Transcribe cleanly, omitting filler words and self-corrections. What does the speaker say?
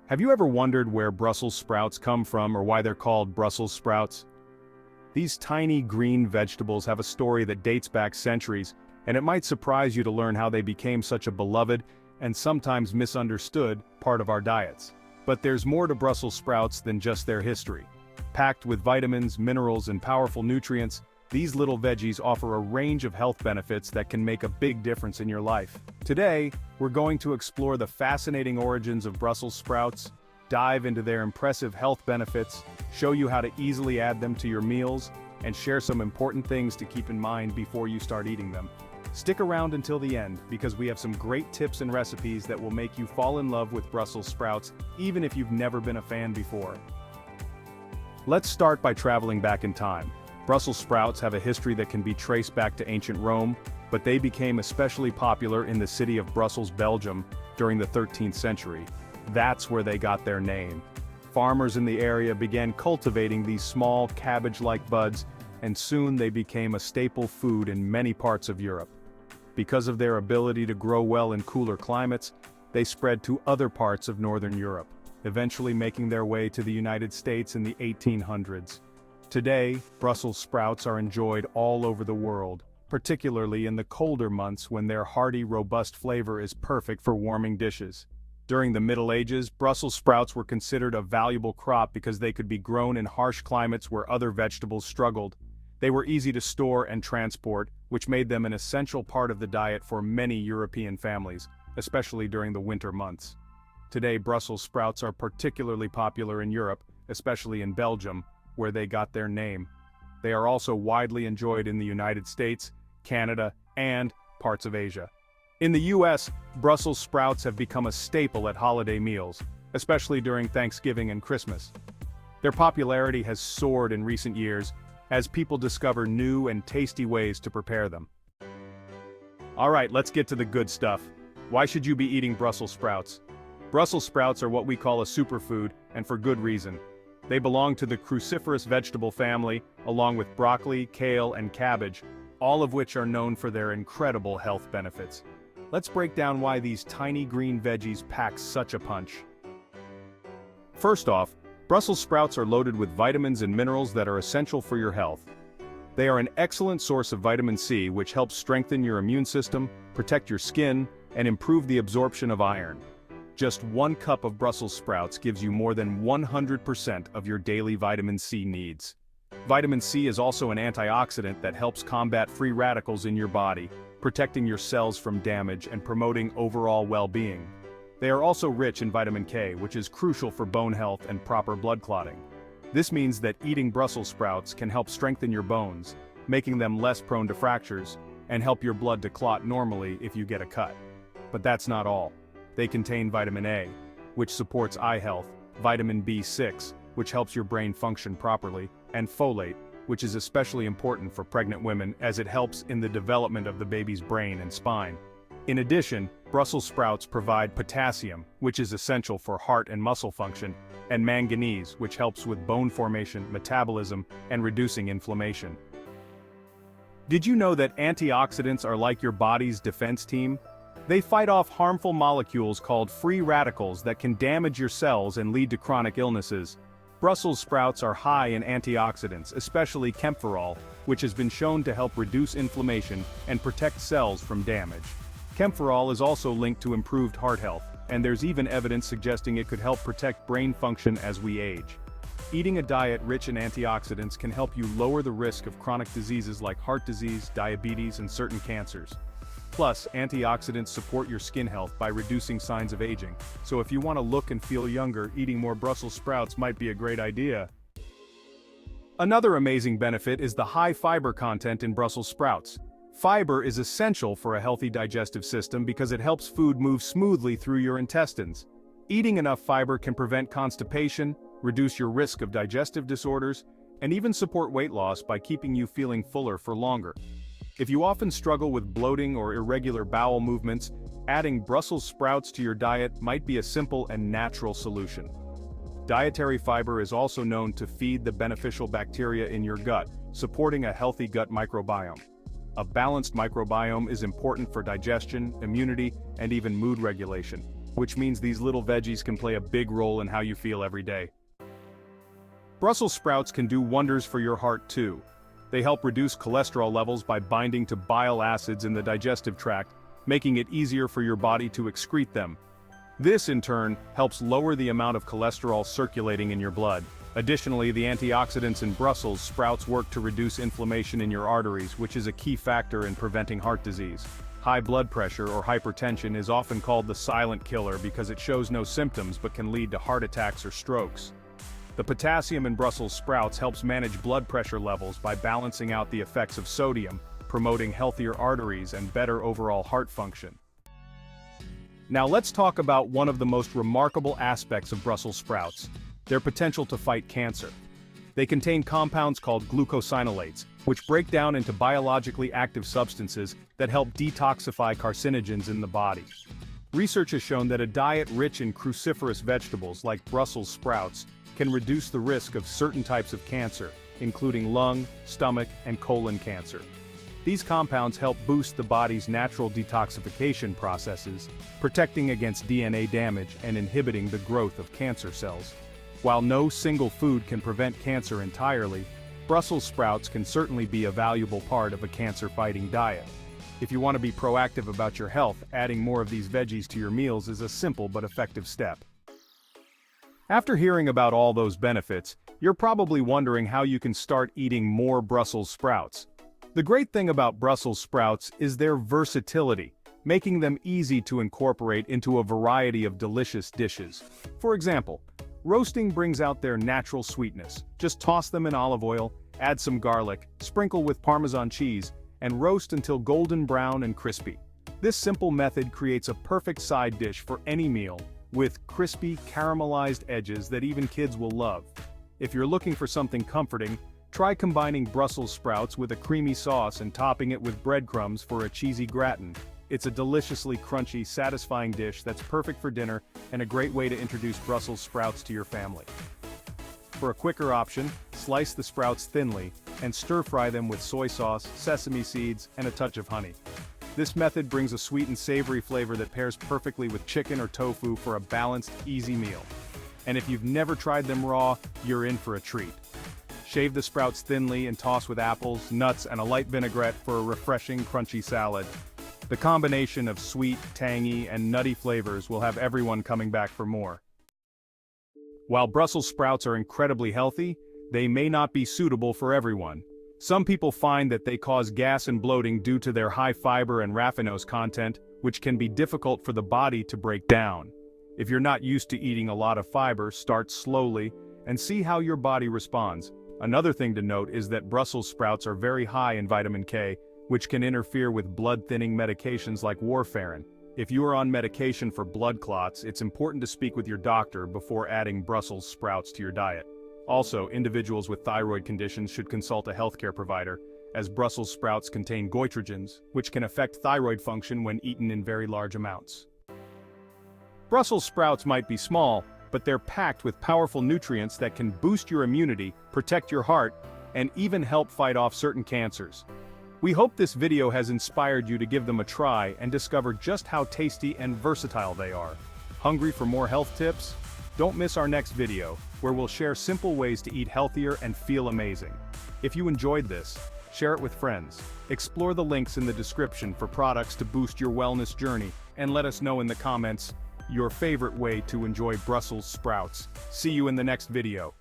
Have you ever wondered where Brussels sprouts come from or why they're called Brussels sprouts? These tiny green vegetables have a story that dates back centuries, and it might surprise you to learn how they became such a beloved and sometimes misunderstood part of our diets. But there's more to Brussels sprouts than just their history. Packed with vitamins, minerals, and powerful nutrients, these little veggies offer a range of health benefits that can make a big difference in your life. Today, we're going to explore the fascinating origins of Brussels sprouts, dive into their impressive health benefits, show you how to easily add them to your meals, and share some important things to keep in mind before you start eating them. Stick around until the end, because we have some great tips and recipes that will make you fall in love with Brussels sprouts, even if you've never been a fan before. Let's start by traveling back in time. Brussels sprouts have a history that can be traced back to ancient Rome, but they became especially popular in the city of Brussels, Belgium, during the 13th century. That's where they got their name. Farmers in the area began cultivating these small cabbage-like buds, and soon they became a staple food in many parts of Europe. Because of their ability to grow well in cooler climates, they spread to other parts of Northern Europe, eventually making their way to the United States in the 1800s. Today, Brussels sprouts are enjoyed all over the world, particularly in the colder months when their hearty, robust flavor is perfect for warming dishes. During the Middle Ages, Brussels sprouts were considered a valuable crop because they could be grown in harsh climates where other vegetables struggled. They were easy to store and transport, which made them an essential part of the diet for many European families, especially during the winter months. Today, Brussels sprouts are particularly popular in Europe, especially in Belgium, where they got their name. They are also widely enjoyed in the United States, Canada, and parts of Asia. In the US, Brussels sprouts have become a staple at holiday meals, especially during Thanksgiving and Christmas. Their popularity has soared in recent years as people discover new and tasty ways to prepare them. Alright, let's get to the good stuff. Why should you be eating Brussels sprouts? Brussels sprouts are what we call a superfood, and for good reason. They belong to the cruciferous vegetable family, along with broccoli, kale, and cabbage, all of which are known for their incredible health benefits. Let's break down why these tiny green veggies pack such a punch. First off, Brussels sprouts are loaded with vitamins and minerals that are essential for your health. They are an excellent source of vitamin C, which helps strengthen your immune system, protect your skin, and improve the absorption of iron. Just 1 cup of Brussels sprouts gives you more than 100% of your daily vitamin C needs. Vitamin C is also an antioxidant that helps combat free radicals in your body, protecting your cells from damage and promoting overall well-being. They are also rich in vitamin K, which is crucial for bone health and proper blood clotting. This means that eating Brussels sprouts can help strengthen your bones, making them less prone to fractures, and help your blood to clot normally if you get a cut. But that's not all. They contain vitamin A, which supports eye health, vitamin B6, which helps your brain function properly, and folate, which is especially important for pregnant women as it helps in the development of the baby's brain and spine. In addition, Brussels sprouts provide potassium, which is essential for heart and muscle function, and manganese, which helps with bone formation, metabolism, and reducing inflammation. Did you know that antioxidants are like your body's defense team? They fight off harmful molecules called free radicals that can damage your cells and lead to chronic illnesses. Brussels sprouts are high in antioxidants, especially camphorol, which has been shown to help reduce inflammation and protect cells from damage. Camphorol is also linked to improved heart health, and there's even evidence suggesting it could help protect brain function as we age. Eating a diet rich in antioxidants can help you lower the risk of chronic diseases like heart disease, diabetes, and certain cancers. Plus, antioxidants support your skin health by reducing signs of aging, so if you want to look and feel younger, eating more Brussels sprouts might be a great idea. Another amazing benefit is the high fiber content in Brussels sprouts. Fiber is essential for a healthy digestive system because it helps food move smoothly through your intestines. Eating enough fiber can prevent constipation, reduce your risk of digestive disorders, and even support weight loss by keeping you feeling fuller for longer. If you often struggle with bloating or irregular bowel movements, adding Brussels sprouts to your diet might be a simple and natural solution. Dietary fiber is also known to feed the beneficial bacteria in your gut, supporting a healthy gut microbiome. A balanced microbiome is important for digestion, immunity, and even mood regulation. which means these little veggies can play a big role in how you feel every day. Brussels sprouts can do wonders for your heart too. They help reduce cholesterol levels by binding to bile acids in the digestive tract, making it easier for your body to excrete them. This, in turn, helps lower the amount of cholesterol circulating in your blood. Additionally, the antioxidants in Brussels sprouts work to reduce inflammation in your arteries, which is a key factor in preventing heart disease. High blood pressure or hypertension is often called the silent killer because it shows no symptoms but can lead to heart attacks or strokes. The potassium in Brussels sprouts helps manage blood pressure levels by balancing out the effects of sodium, promoting healthier arteries and better overall heart function. Now let's talk about one of the most remarkable aspects of Brussels sprouts: their potential to fight cancer. They contain compounds called glucosinolates, which break down into biologically active substances that help detoxify carcinogens in the body. Research has shown that a diet rich in cruciferous vegetables like Brussels sprouts can reduce the risk of certain types of cancer, including lung, stomach, and colon cancer. These compounds help boost the body's natural detoxification processes, protecting against DNA damage and inhibiting the growth of cancer cells. While no single food can prevent cancer entirely, Brussels sprouts can certainly be a valuable part of a cancer-fighting diet. If you want to be proactive about your health, adding more of these veggies to your meals is a simple but effective step. After hearing about all those benefits, you're probably wondering how you can start eating more Brussels sprouts. The great thing about Brussels sprouts is their versatility, making them easy to incorporate into a variety of delicious dishes. For example, roasting brings out their natural sweetness. Just toss them in olive oil, add some garlic, sprinkle with Parmesan cheese, and roast until golden brown and crispy. This simple method creates a perfect side dish for any meal, with crispy, caramelized edges that even kids will love. If you're looking for something comforting, try combining Brussels sprouts with a creamy sauce and topping it with breadcrumbs for a cheesy gratin. It's a deliciously crunchy, satisfying dish that's perfect for dinner and a great way to introduce Brussels sprouts to your family. For a quicker option, slice the sprouts thinly and stir-fry them with soy sauce, sesame seeds, and a touch of honey. This method brings a sweet and savory flavor that pairs perfectly with chicken or tofu for a balanced, easy meal. And if you've never tried them raw, you're in for a treat. Shave the sprouts thinly and toss with apples, nuts, and a light vinaigrette for a refreshing, crunchy salad. The combination of sweet, tangy, and nutty flavors will have everyone coming back for more. While Brussels sprouts are incredibly healthy, they may not be suitable for everyone. Some people find that they cause gas and bloating due to their high fiber and raffinose content, which can be difficult for the body to break down. If you're not used to eating a lot of fiber, start slowly and see how your body responds. Another thing to note is that Brussels sprouts are very high in vitamin K, which can interfere with blood-thinning medications like warfarin. If you are on medication for blood clots, it's important to speak with your doctor before adding Brussels sprouts to your diet. Also, individuals with thyroid conditions should consult a healthcare provider, as Brussels sprouts contain goitrogens, which can affect thyroid function when eaten in very large amounts. Brussels sprouts might be small, but they're packed with powerful nutrients that can boost your immunity, protect your heart, and even help fight off certain cancers. We hope this video has inspired you to give them a try and discover just how tasty and versatile they are. Hungry for more health tips? Don't miss our next video, where we'll share simple ways to eat healthier and feel amazing. If you enjoyed this, share it with friends. Explore the links in the description for products to boost your wellness journey, and let us know in the comments your favorite way to enjoy Brussels sprouts. See you in the next video.